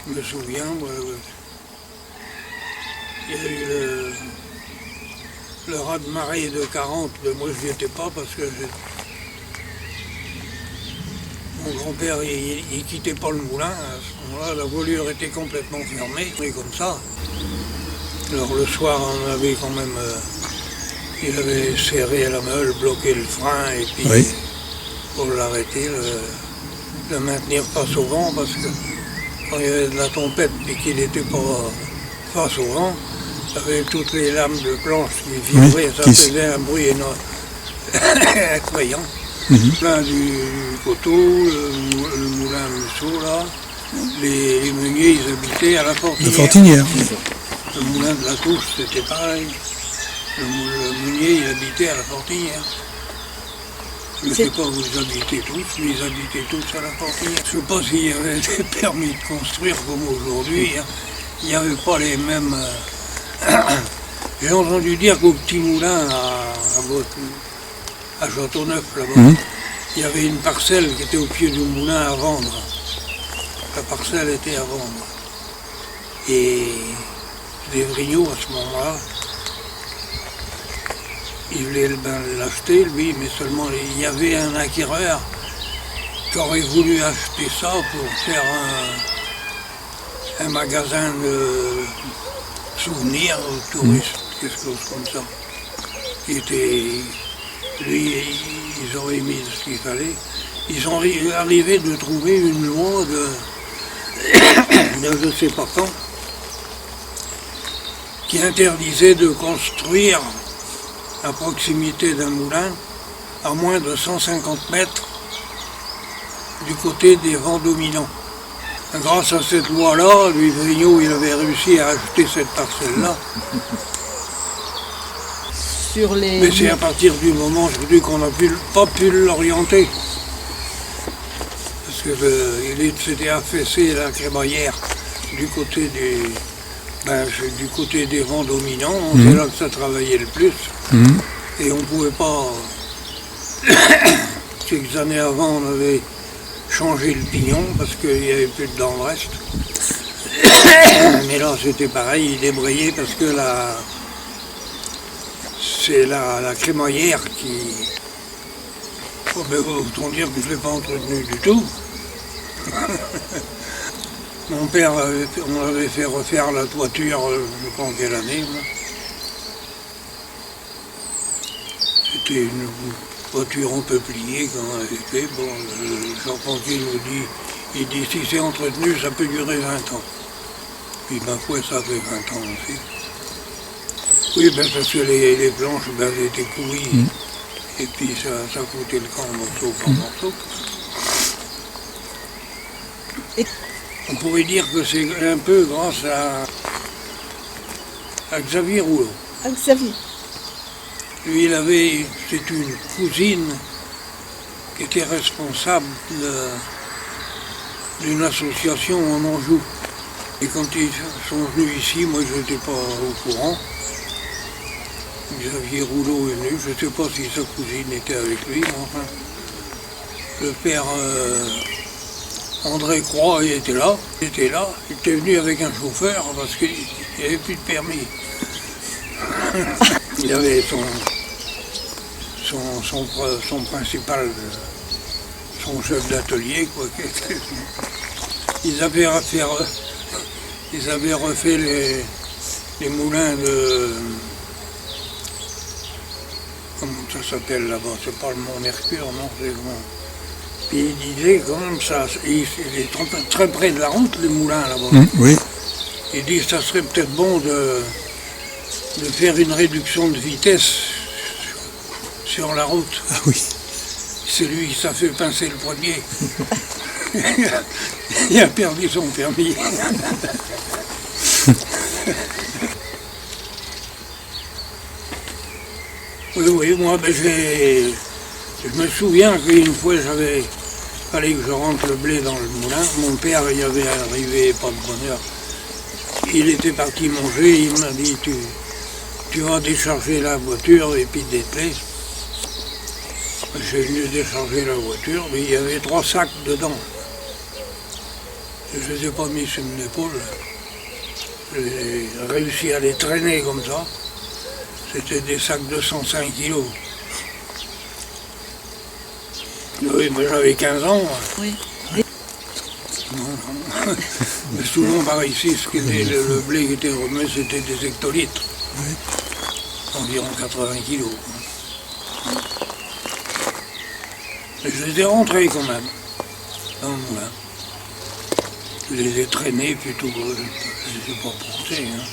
Je me souviens, il y a eu le raz-de-marée de 40, mais moi je n'y étais pas parce que mon grand-père il quittait pas le moulin. À ce moment-là, la voilure était complètement fermée, et comme ça. Alors le soir, on avait quand même, il avait serré la meule, bloqué le frein, et puis oui. Pour l'arrêter, le maintenir face au vent, parce que quand il y avait de la tempête et qu'il n'était pas face au vent, avec toutes les lames de planche qui vibraient, ça faisait un bruit énorme, effrayant. Le moulin du coteau, le moulin Musso, là, les meuniers, ils habitaient à la Fortinière. La Fortinière. Le moulin de la Touche, c'était pareil. Le meunier, il habitait à la Fortinière. Je ne sais pas où ils habitaient tous, mais ils habitaient tous à la Fortinière. Je ne sais pas s'il y avait des permis de construire comme aujourd'hui. Hein. Il n'y avait pas les mêmes... J'ai entendu dire qu'au petit moulin à Châteauneuf, là-bas, il y avait une parcelle qui était au pied du moulin à vendre. La parcelle était à vendre. Et des Vrignot, à ce moment-là, il voulait l'acheter, lui, mais seulement il y avait un acquéreur qui aurait voulu acheter ça pour faire un magasin de souvenirs aux touristes, quelque chose comme ça. Qui était, lui, ils auraient mis ce qu'il fallait. Ils sont arrivés de trouver une loi de je ne sais pas quand, qui interdisait de construire à proximité d'un moulin à moins de 150 mètres du côté des vents dominants. Grâce à cette loi-là, Louis Vrignot, il avait réussi à acheter cette parcelle-là. Mais c'est à partir du moment, je vous dis, qu'on n'a pas pu l'orienter. Parce que il s'était affaissé la crémaillère du côté des vents dominants. C'est là que ça travaillait le plus. Et on ne pouvait pas... Quelques années avant, on avait changé le pignon parce qu'il n'y avait plus de dents de reste. Mais là, c'était pareil, il débrayait parce que c'est la crémaillère qui... Oh, ben, autant dire que je ne l'ai pas entretenu du tout. Mon père, on avait fait refaire la toiture, je ne sais pas en quelle année. C'était une toiture en peuplier qu'on avait fait. Bon, Jean Panquier nous dit, il dit si c'est entretenu, ça peut durer 20 ans. Puis ma foi, ça fait 20 ans aussi. Oui, ben, parce que les planches, ben, elles étaient pourries. Et puis ça coûtait le camp morceau par morceau. On pourrait dire que c'est un peu grâce à Xavier Rouleau. À Xavier. Lui, c'est une cousine qui était responsable d'une association en Anjou. Et quand ils sont venus ici, moi je n'étais pas au courant. Xavier Rouleau est venu, je ne sais pas si sa cousine était avec lui, mais enfin. Le père André Croix, il était là, il était venu avec un chauffeur parce qu'il n'y avait plus de permis. Il avait son principal, son chef d'atelier, quoi. Ils avaient refait les moulins de... Comment ça s'appelle là-bas? C'est pas le Mont Mercure, non? C'est bon. Puis il disait quand même ça, il est très près de la route, les moulins là-bas. Oui. Il dit que ça serait peut-être bon de faire une réduction de vitesse sur la route. Ah oui. C'est lui, ça fait pincer le premier. Il a perdu son permis. Oui, moi, ben, je me souviens qu'une fois, fallait que je rentre le blé dans le moulin. Mon père, il avait arrivé, pas de bonheur. Il était parti manger, il m'a dit, tu vas décharger la voiture et puis dételer. J'ai venu décharger la voiture, mais il y avait 3 sacs dedans. Je ne les ai pas mis sur mon épaule. J'ai réussi à les traîner comme ça. C'était des sacs de 105 kilos. Oui, mais j'avais 15 ans. Moi. Oui. Non, non. Mais souvent par ici, le blé qui était remis, c'était des hectolitres. Oui. Environ 80 kilos. Et je les ai rentrés quand même, dans le moulin. Je les ai traînés plutôt que je ne les ai pas portés. Hein.